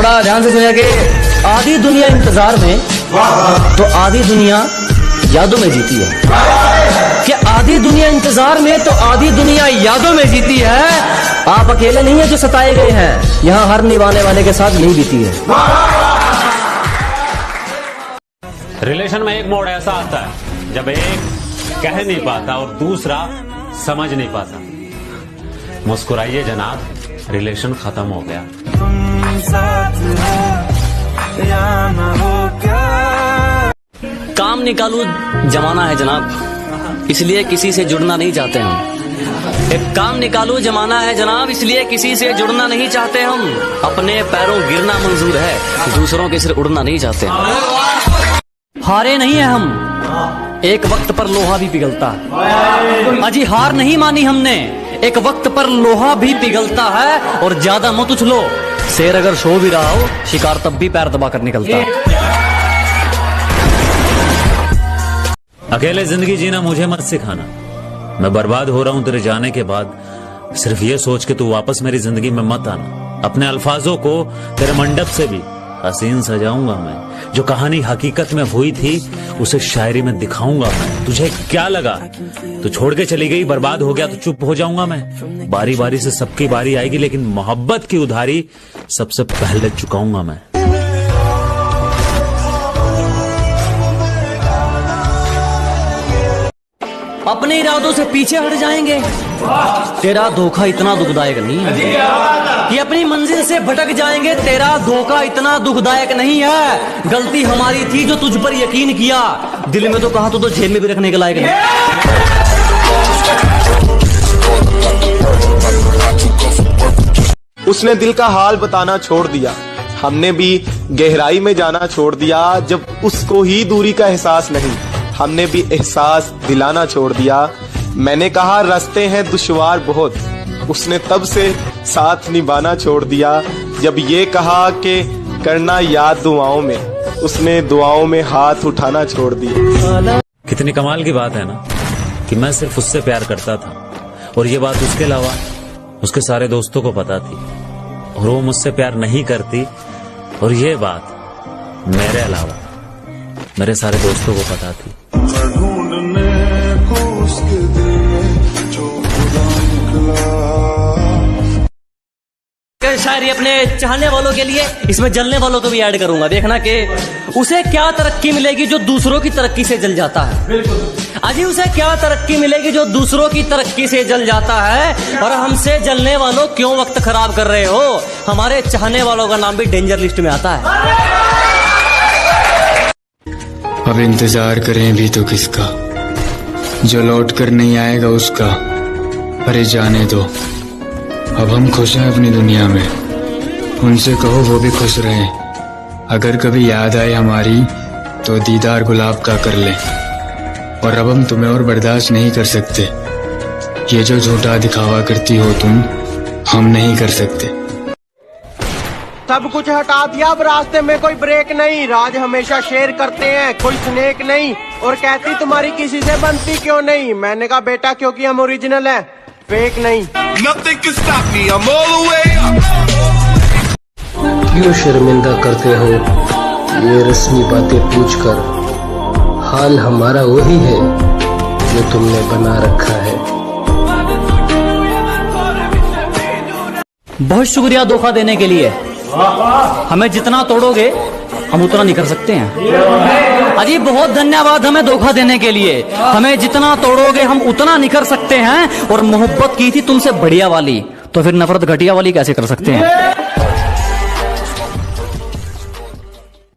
थोड़ा ध्यान से सुनिए कि आधी दुनिया इंतजार में तो आधी दुनिया यादों में जीती है। कि आधी दुनिया इंतजार में तो आधी दुनिया यादों में जीती है। आप अकेले नहीं है जो सताए गए हैं, यहाँ हर निभाने वाले के साथ नहीं बीती है। रिलेशन में एक मोड़ ऐसा आता है जब एक कह नहीं पाता और दूसरा समझ नहीं पाता। मुस्कुराइए जनाब, रिलेशन खत्म हो गया। काम निकालू जमाना है जनाब, इसलिए किसी से जुड़ना नहीं चाहते हम। एक काम निकालू जमाना है जनाब, इसलिए किसी से जुड़ना नहीं चाहते हम। अपने पैरों गिरना मंजूर है, दूसरों के सिर उड़ना नहीं चाहते हम। हारे नहीं है हम, एक वक्त पर लोहा भी पिघलता है। अजी हार नहीं मानी हमने, एक वक्त पर लोहा भी पिघलता है। और ज्यादा मत उछलो, शेर अगर सो भी रहा हो शिकार तब भी पैर दबा कर निकलता है। अकेले जिंदगी जीना मुझे मत सिखाना। मैं बर्बाद हो रहा हूं तेरे जाने के बाद, सिर्फ ये सोच के तू वापस मेरी जिंदगी में मत आना। अपने अल्फाजों को तेरे मंडप से भी हसीन सजाऊंगा मैं। जो कहानी हकीकत में हुई थी उसे शायरी में दिखाऊंगा मैं। तुझे क्या लगा तू छोड़ के चली गई, बर्बाद हो गया तो चुप हो जाऊंगा मैं? बारी बारी से सबकी बारी आएगी, लेकिन मोहब्बत की उधारी सबसे पहले चुकाऊंगा मैं। अपने इरादों से पीछे हट जाएंगे। तेरा धोखा इतना दुखदायक नहीं है कि अपनी मंजिल से भटक जाएंगे। तेरा धोखा इतना दुखदायक नहीं है। गलती हमारी थी जो तुझ पर यकीन किया, दिल में तो कहा तो जेल में भी रखने के लायक नहीं। उसने दिल का हाल बताना छोड़ दिया, हमने भी गहराई में जाना छोड़ दिया। जब उसको ही दूरी का एहसास नहीं, हमने भी एहसास दिलाना छोड़ दिया। मैंने कहा रास्ते हैं दुश्वार बहुत, उसने तब से साथ निभाना छोड़ दिया। जब ये कहा कि करना याद दुआओं में, उसने दुआओं में हाथ उठाना छोड़ दिया। कितनी कमाल की बात है ना कि मैं सिर्फ उससे प्यार करता था और ये बात उसके अलावा उसके सारे दोस्तों को पता थी, और वो मुझसे प्यार नहीं करती, और ये बात मेरे अलावा मेरे सारे दोस्तों को पता थी। शायरी अपने चाहने वालों के लिए, इसमें जलने वालों को भी ऐड करूंगा। देखना कि उसे क्या तरक्की मिलेगी जो दूसरों की तरक्की से जल जाता है। अजी उसे क्या तरक्की मिलेगी जो दूसरों की तरक्की से जल जाता है। और हमसे जलने वालों क्यों वक्त खराब कर रहे हो, हमारे चाहने वालों का नाम भी डेंजर लिस्ट में आता है। अब इंतजार करें भी तो किसका, जो लौट कर नहीं आएगा उसका। अरे जाने दो, अब हम खुश हैं अपनी दुनिया में, उनसे कहो वो भी खुश रहें। अगर कभी याद आए हमारी तो दीदार गुलाब का कर लें। और अब हम तुम्हें और बर्दाश्त नहीं कर सकते, ये जो झूठा दिखावा करती हो तुम, हम नहीं कर सकते। सब कुछ हटा दिया, अब रास्ते में कोई ब्रेक नहीं। राज हमेशा शेयर करते हैं, कोई स्नेक नहीं। और कहती तुम्हारी किसी से बनती क्यों नहीं। मैंने कहा बेटा क्योंकि हम ओरिजिनल हैं, फेक नहीं। Nothing can stop me, I'm all the way up. क्यों शर्मिंदा करते हो ये रस्मी बातें पूछकर, हाल हमारा वही है जो तुमने बना रखा है। बहुत शुक्रिया धोखा देने के लिए। हमें जितना तोड़ोगे हम उतना नहीं कर सकते हैं। अजी बहुत धन्यवाद हमें धोखा देने के लिए। हमें जितना तोड़ोगे हम उतना नहीं कर सकते हैं। और मोहब्बत की थी तुमसे बढ़िया वाली, तो फिर नफरत घटिया वाली कैसे कर सकते हैं।